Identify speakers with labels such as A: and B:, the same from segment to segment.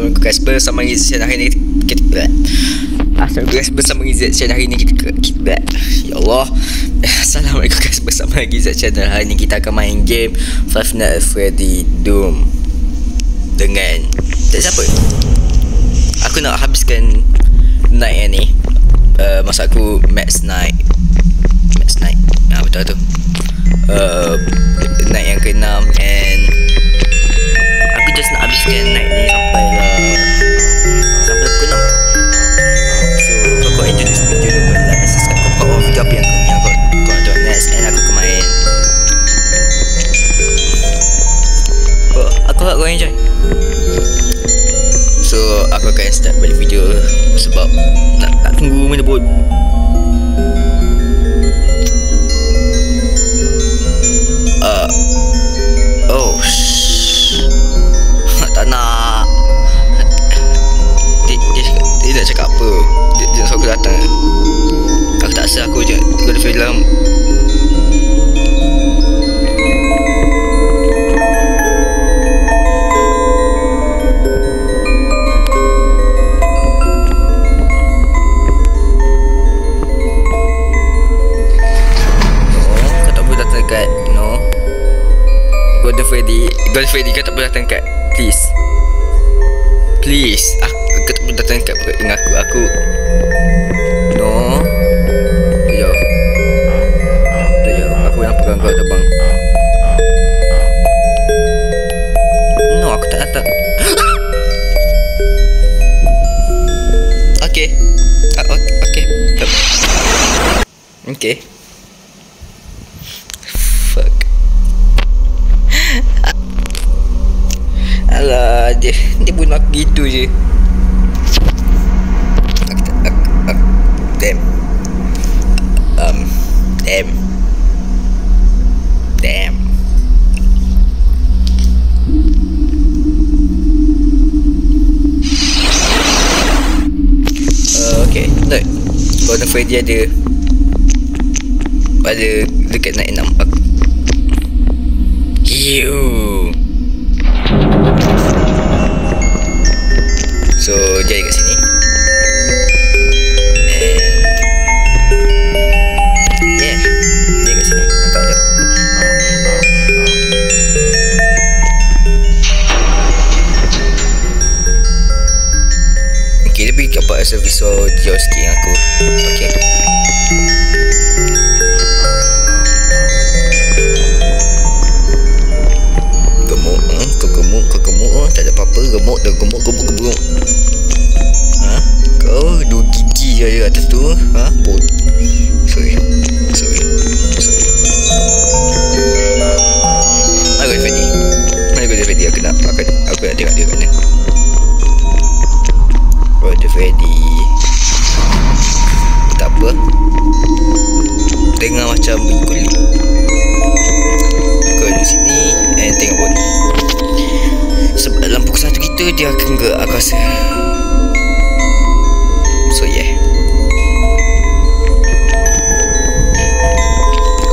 A: Assalamualaikum guys, bersama Rizat hari ni bersama Rizat channel hari ni kita ya Allah. Assalamualaikum guys, bersama Rizat channel hari ni kita akan main game Five Nights at Freddy Doom dengan siapa? Aku nak habiskan night ni. Masa aku max night. Betul tu. Night yang ke-6 and aku just nak habiskan night ni sampai pukul 6. So kalau kau enjoy this video, don't like and subscribe. Kau mau video apa yang kau enjoy next, and aku akan main. Aku harap kau enjoy. So aku akan start balik video sebab nak tunggu menyebut. Tak nak. Dia nak cakap apa? Dia suruh aku datang. Aku tak rasa aku je ada film. Kau tak boleh datang dekat. No, Golden Freddy kau tak boleh datang dekat. Please, aku tak boleh datang dekat dengan aku. No. Jauh. Aku yang pegang kau terbang. No, aku tak datang. Okay. Okay. Fuck. Alah, dia bunuh aku gitu je. Damn. Okay, look. Golden Freddy ada dekat naik 6 aku. So jadi kat sini. And dia kat sini. Nampak tu. Okay, dia pergi kat servis jauh sikit dengan aku. Okay. Kau tak ada apa-apa. Gemuk. Kau 2 gigi je atas tu. Bot. Sorry. Mana Golden Freddy? Aku nak tengok dia kat mana. Golden Freddy. Tak apa. Tengah macam berkulit. Kau duduk sini and tengok bot. Sebab dalam pukul 1 kita dia akan gerak, aku rasa. So yeah.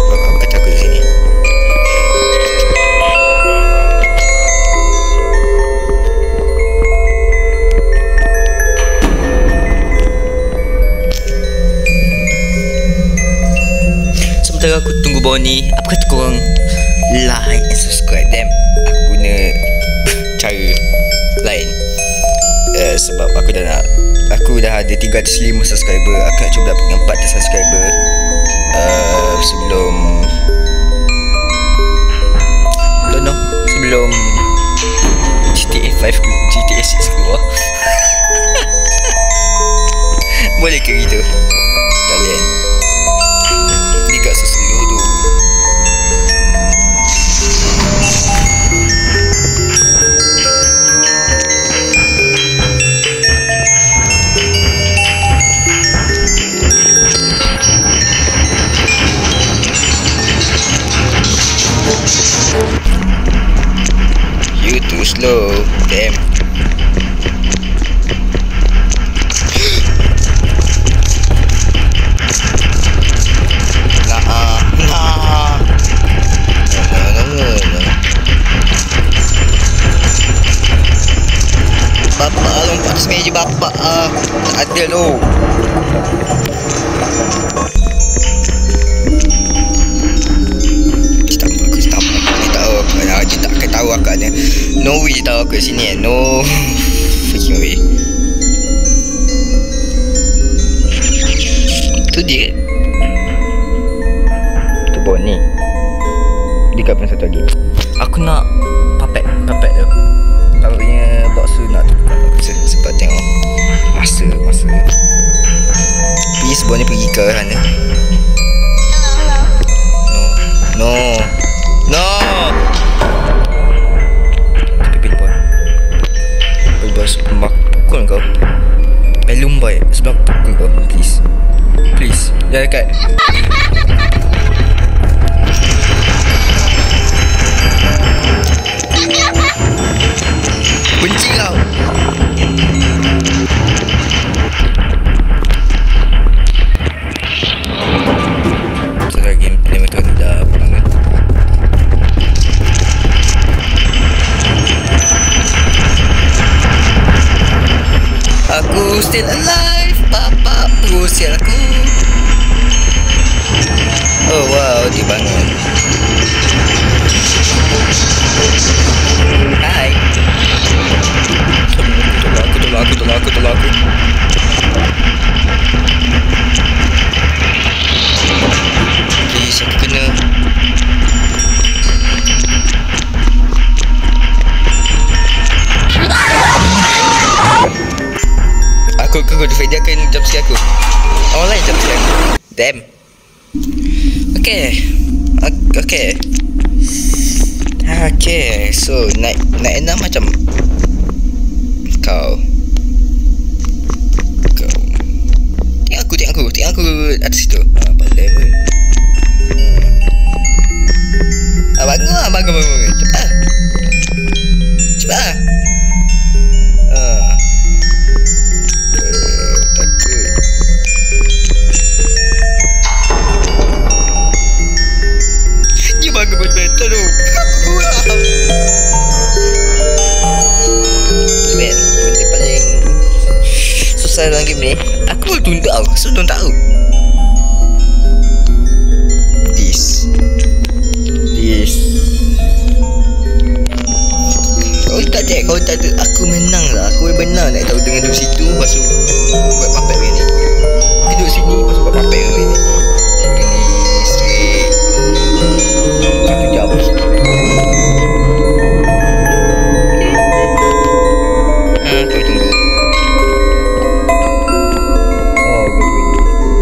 A: Apa kata aku di sini? Sementara aku tunggu bawah ni, apa kata korang like and subscribe them? Aku guna cara lain. Sebab aku dah ada 305 subscriber. Aku nak cuba dapatkan 400 subscriber sebelum GTA 6 keluar. Boleh ke gitu kalian? Dekat seseluruh tu. You too slow, damn. Bye-bye. Tak ada tu. Dia tak akan tahu akaknya. No way dia tahu aku kat sini No freaking way. Tu dia. Tu bawah ni. Dekat pun satu lagi. Aku nak papet tu. Taruhnya bakso nak tukar bakso. Sebab tengok masa. Please bawah ni pergi ke sana. No. Sebab pukul kau. Belum baik. Sebab pukul kau. Please. Jangan dekat. Benci kau. Setelah game play mereka dah pulang kan. Aku still alive. Papa berusia aku. Oh wow, dia bangun. Hai. Tolong aku. Please, aku kena. Aku dia akan jumpscare aku. Orang lain jumpscare aku. Damn. Okay, so naik enam macam kau. Tengok aku atas situ. Pandai pun. Bangun. Cepat. Takut. Dia bangun betul tu. Man, benda paling susah dalam game ni. Aku baru tunda tau. So don't tahu. This. Kau tak ada. Aku menang lah. Aku benar nak tahu dengan duduk situ. Lepas tu buat papet macam ni. Duduk sini lepas tu buat papet macam ni. Ini straight 1 jam. Kau tunggu. Oh, good.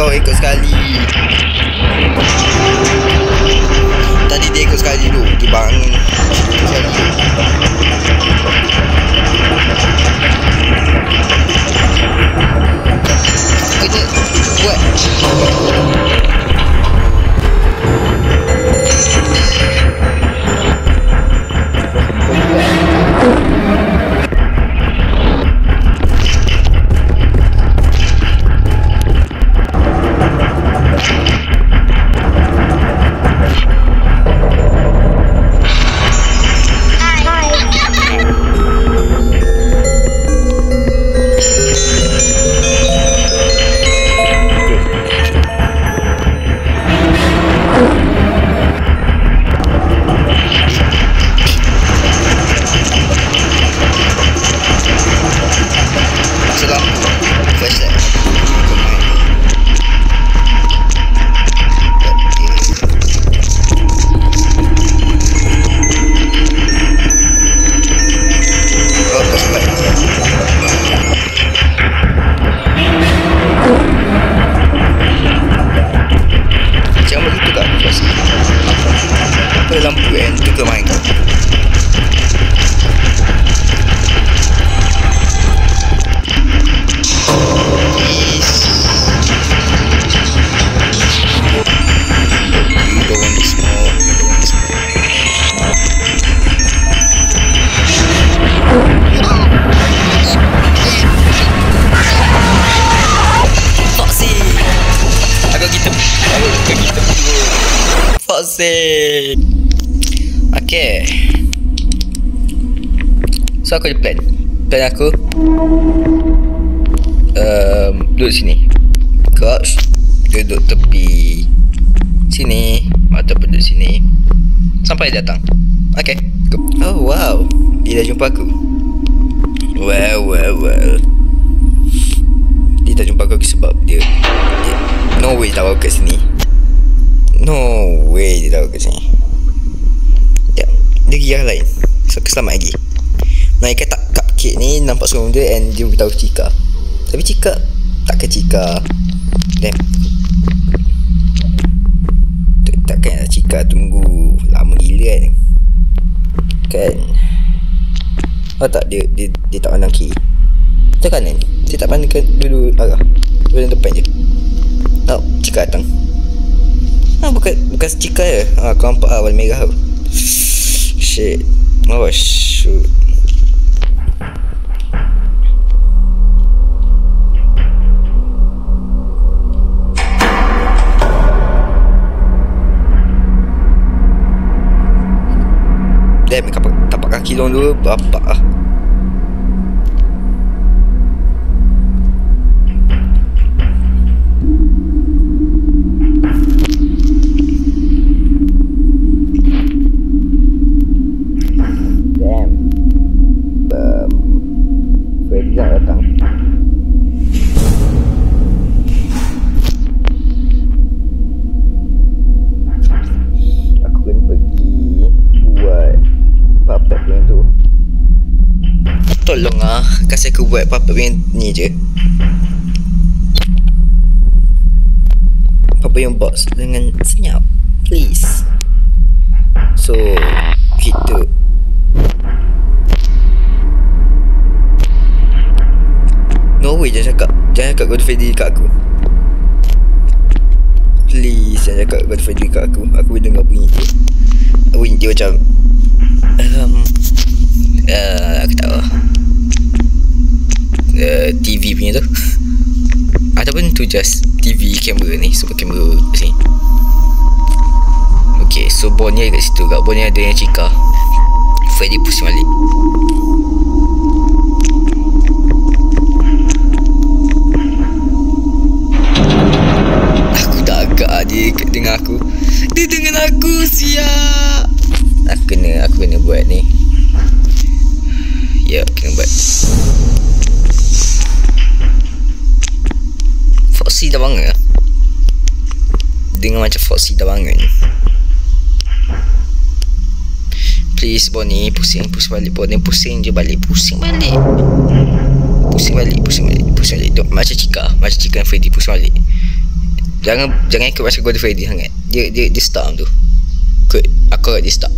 A: Kau ikut sekali. Tadi dia ikut sekali dulu. Dia bangun sekali. Kita buat. Lampu yang tu ke main kau. You don't want to smoke. You don't want to smoke. Foxy. Agak kita dulu. Foxy. Okay. So aku ada plan. Plan aku duduk sini. Crouch. Duduk tepi sini ataupun duduk sini sampai dia datang. Okay. Oh wow, dia dah jumpa aku. Well dia tak jumpa aku sebab dia no way dia tahu aku kat sini. No way dia tahu aku kat sini. Dia pergi yang lain. So aku selamat lagi. Mereka tak cupcake ni nampak seorang dia and dia beritahu Cika. Tapi Cika takkan Cika. Damn. Takkan Cika tunggu lama gila kan. Kan. Oh tak, dia tak pandang kiri. Dia kanan. Dia tak pandang dulu arah. Dia depan je. Oh, Cika datang. Bukan Cika je. Kau nampak warna merah tu. Shit. Oh shoot. Damn, tapak kaki long dulu. Bapak lah. Tolong kasih aku buat puppet yang ni je. Puppet yang box dengan senyap, please. So kita no way, jangan cakap God Freddy kat aku. Please jangan cakap God Freddy kat aku. Aku boleh dengar bunyi dia. Bunyi dia macam aku tahu TV punya tu. Ataupun tu just TV kamera ni, super kamera kat sini. Okay, so Bonnie kat situ kat. Bonnie ada yang Cika. Freddy pusing balik. Aku tak agak dia dengan aku. Dia dengan aku, siap. Aku kena buat ni. Ya, kena buat. Foxy dah bangun lah. Dengar macam Foxy dah bangun. Please Bonnie, pusing balik. Bonnie pusing je balik. Pusing balik. Macam Cika dan Freddy pusing balik. Jangan ikut macam Golden Freddy sangat. Dia stop tu. Aku dia stop.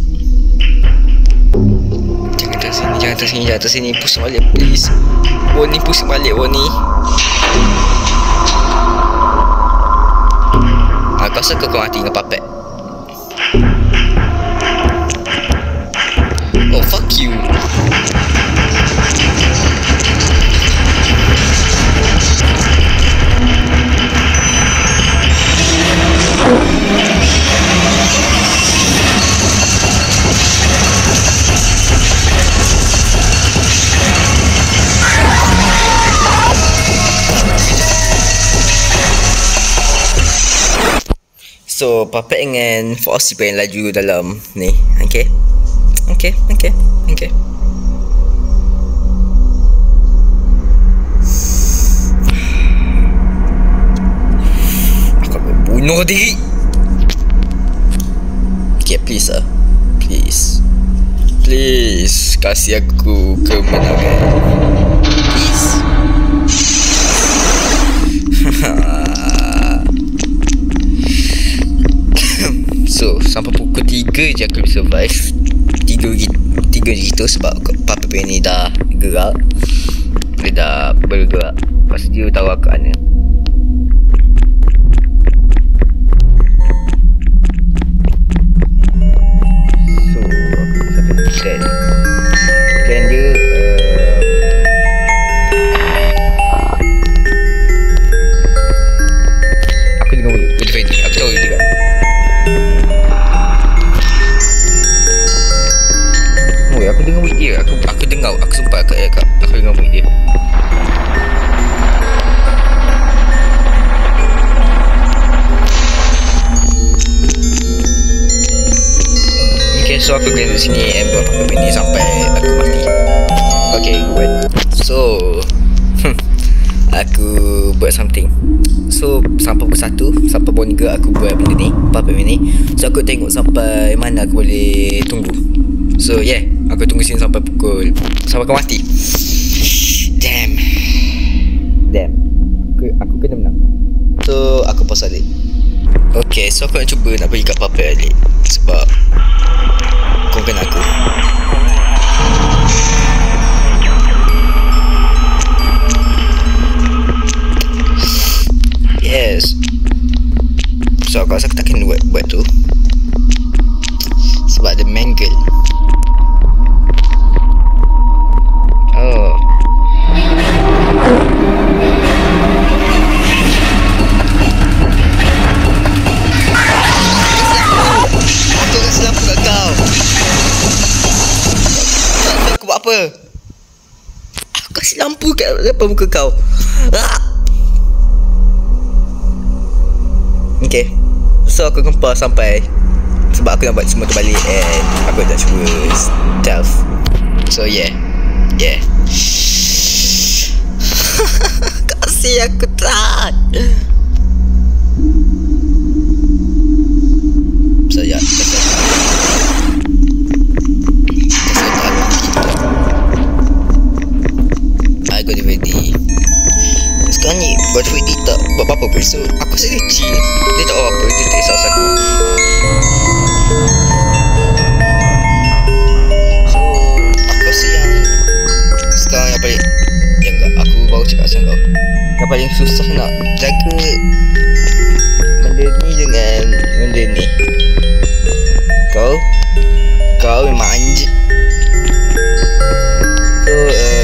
A: Jangan atas sini. Pusing balik please. Warning, pusing balik warning. Aku rasa kau mati dengan puppet. Oh fuck you. So, Puppet dengan Foxy paling laju dalam ni. Okay. Aku akan bunuh diri. Okay, please lah. Please kasih aku kemenangan. Please. So, sampai pukul 3 je aku boleh survive. 3 gitu sebab Papa Bear ni dah gerak. Dia dah bergerak. Lepas dia tahu aku mana. So, aku satu plan dia aku dengar mulut Good Friday. Aku tahu dia juga. Aku dengar mulut dia. Aku dengar. Aku sumpah aku dengar mulut dia. Okay, so aku kena duduk sini and buat apa ni sampai aku mati. Okay, good. So aku buat something. So sampai pukul 1, sampai pukul 3 aku buat benda ni, apa ni. So aku tengok sampai mana aku boleh tunggu. So yeah, aku tunggu sini sampai aku mati. Damn. Aku kena menang. So aku pause balik. Okay, so aku nak cuba nak pergi kat Puppet balik. Sebab kau kena aku. Yes. So aku rasa aku tak kena buat tu. Sebab ada mangle. Oh. Aku kasi lampu kat kau. Aku buat apa? Aku kasi lampu kat depan muka kau. Okay. So aku kempar sampai sebab aku nak buat semua tu balik and aku nak cuba stealth. So yeah. Kasih aku tak. So yeah. I got ready. Sekarang ni God Freddy tak buat apa-apa pun. So aku rasa dia chill. Dia tak buat apa. Dia tak kisah aku. So aku rasa yang sekarang yang paling aku baru cakap pasal kau, yang paling susah nak jaga benda ni dengan benda ni. Kau memang anjing. So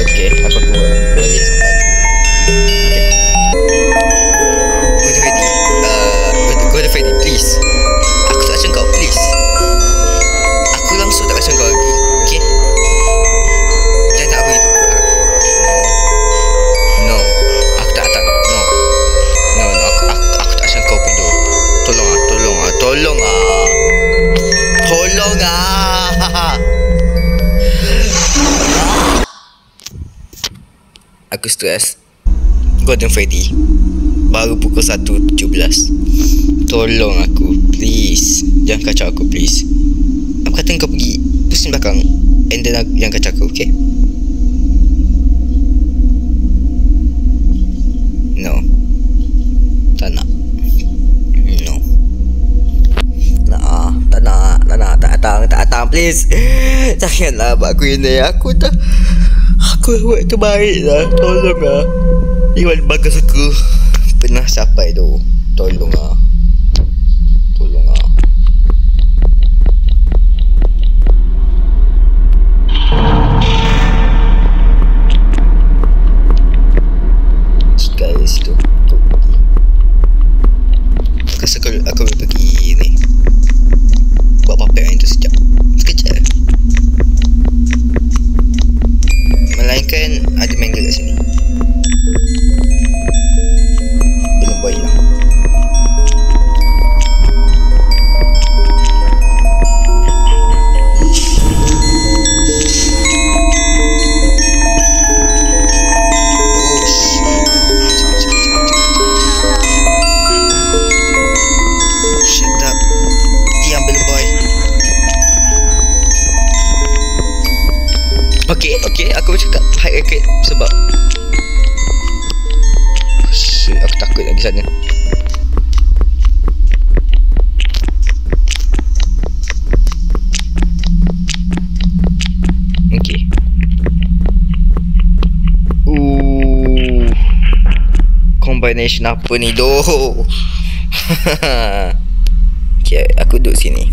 A: okay, aku tunggu balik sampai Go to Freddy, please. Aku tak macam kau, please. Aku langsung tak macam kau lagi. Okay? Jangan tak begitu. No. Aku tak. No. Aku tak macam kau pun tu. Tolong ah. Aku stres. Golden Freddy baru pukul 1.17. Tolong aku, please. Jangan kacau aku, please. Aku kata kau pergi pusing belakang and then jangan kacau aku, okay? No. Tak nak. please. Janganlah buat aku ini. Aku buat terbaik lah. Tolong lah. Iwan bagus aku pernah sampai tu. Tolong lah. Tolong lah. Guys tu aku pergi. Aku rasa aku boleh pergi ni. Buat papel yang tu sekejap. Melainkan ada mangle kat sini. Belum buat hilang. Okay, aku bercakap high record sebab aku takut lagi sana. Okay. Combination apa ni doh? Okay, aku duduk sini.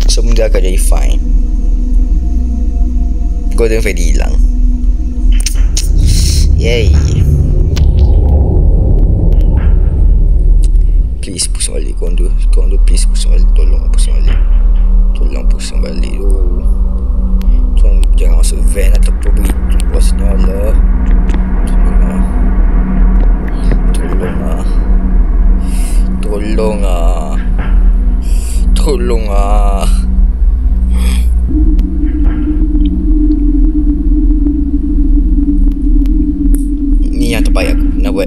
A: Semua akan jadi fine. Golden Freddy hilang. Yay. Please pusing balik korang tu. Please pusing balik. Tolong pusing balik. Tolong pusing balik tu. Tolong jangan masuk van ataupun begitu. Puasnya Allah. Tolong lah. Tolong lah. Tolong lah. Tolong lah. Yang terbaik aku nak buat.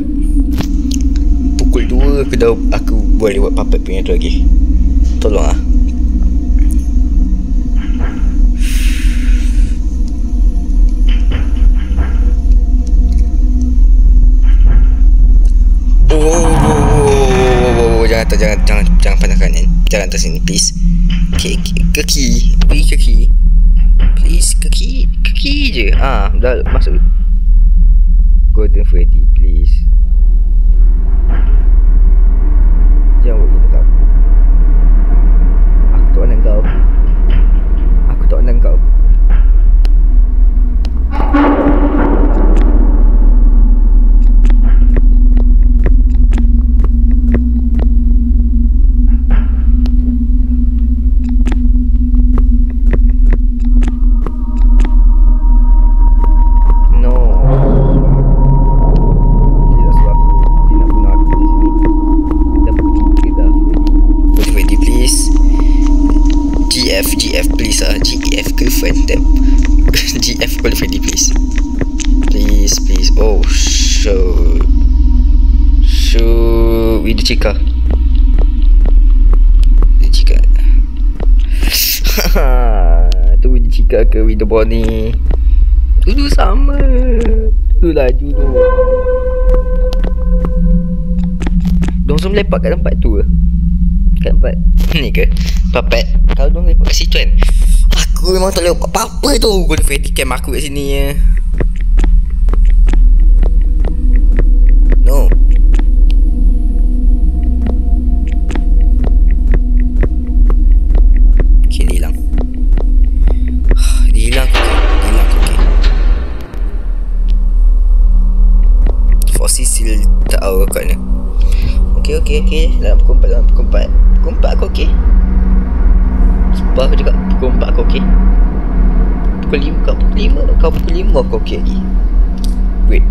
A: Pukul 2 aku boleh buat puppet punya tu lagi. Tolong lah. Jangan pandangkan ni. Jangan atas sini please. Okay, kaki. Pergi kaki. Please kaki je. Dah masuk. Golden Freddy, please. Jangan buat gini kau. Aku tak nak kau. Aku tak nak kau. GF please GF girlfriend them. GF girlfriend please. Please. Oh shoot video cika. Tu video cika ke video Bonnie. Dulu sama. Tu laju tu. Dong semua lepak kat tempat tu ke? Kat tempat ni ke? Papet. Kalau dong lepak kat situ kan. Aku memang tak boleh buat apa-apa tu. Golden Freddy cam aku kat sini ya. No. Okay, dia hilang. Dia hilang okay. Fosil tak tahu kat ni. Okay. Dalam pukul 4 aku okay. Sebab aku cakap pukul 4 aku okay. Pukul 5 aku okay lagi. Wait.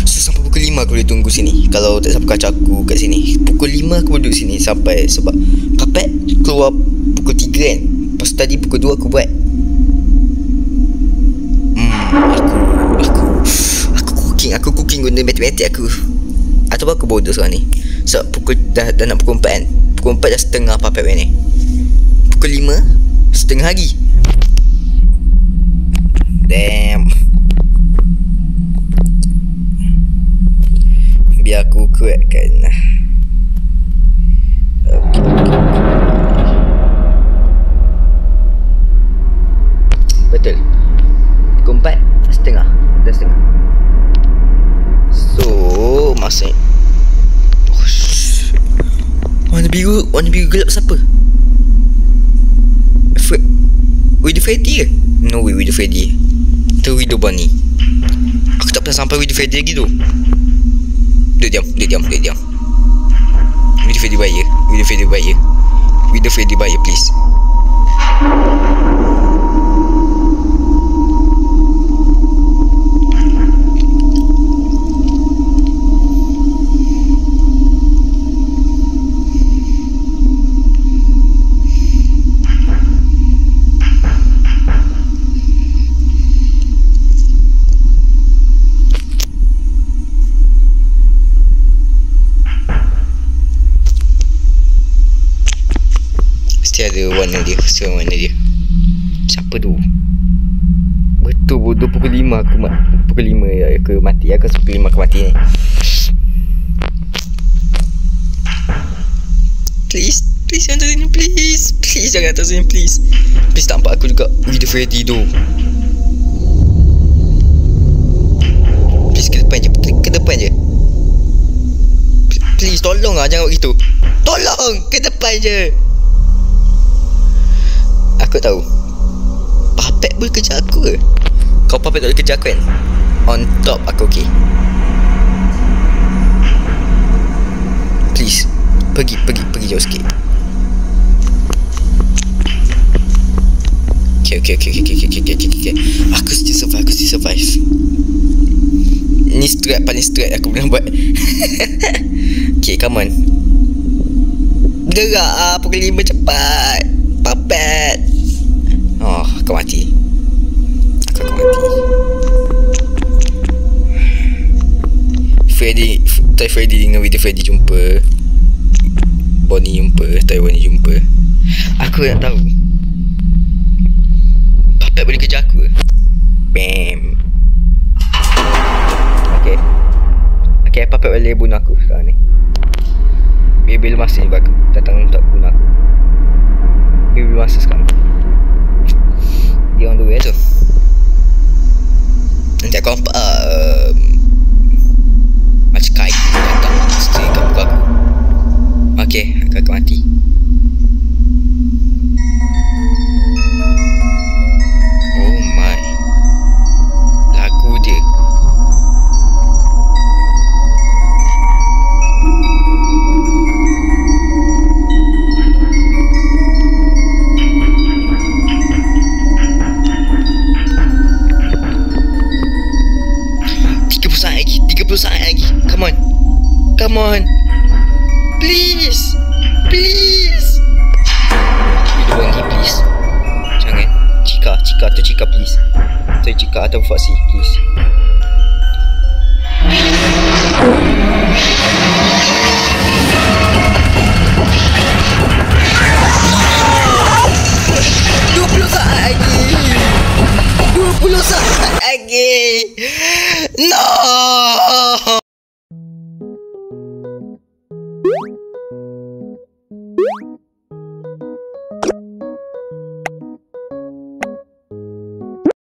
A: So sampai pukul 5 aku boleh tunggu sini. Kalau tak sampai kacau aku kat sini. Pukul 5 aku duduk sini sampai. Sebab Papet keluar pukul 3 kan. Lepas tadi pukul 2 aku buat. Aku cooking guna matematik aku. Atau aku bodoh sekarang ni. Sebab dah nak pukul 4 kan. Pukul 4 dah setengah Papet ni. Pukul 5 setengah lagi. Damn. Biar aku kuatkan. Okay. Betul. Pukul 4 setengah. Dah setengah. So masa warna biru gelap siapa? Widow Freddy ke? No way Widow Freddy. Itu Widow Bonnie. Aku tak pernah sampai Widow Freddy lagi tu. Duduk diam. Widow Freddy baik ya. Widow Freddy baik ya, please. Ada warna dia, sesuai warna dia. Siapa tu? Betul bodoh, pukul 5 aku mati. Aku pukul 5 aku mati ni. Please jangan atas sini, please. Please jangan atas sini, please. Please tak nampak aku juga Widow Freddy tu. Please ke depan je. Please tolong lah, jangan buat gitu. Tolong, ke depan je. Aku tahu Puppet boleh kejar aku ke? Kau Puppet tak boleh kejar aku kan? On top aku okey. Please Pergi jauh sikit. Okay. Aku still survive. Ni paling strat aku pernah buat. Okay, come on. Gerak pukul 5 cepat. Puppet. Oh, aku mati. Freddy dengan Widow Freddy jumpa. Bonnie jumpa. Aku nak tahu Puppet boleh kejar aku ke? Bam. Okay, Puppet boleh bunuh aku sekarang ni. Bila masa ni aku datang untuk bunuh aku. Bila masa sekarang dia on the way tu. Nanti aku nampak macam kait datang straight kat muka aku. Okay, aku akan mati. Oh my, lagu dia. Come on. Please. Widow Bonnie, please. Jangan. Cika, please. Cika atau Foxy, please. No.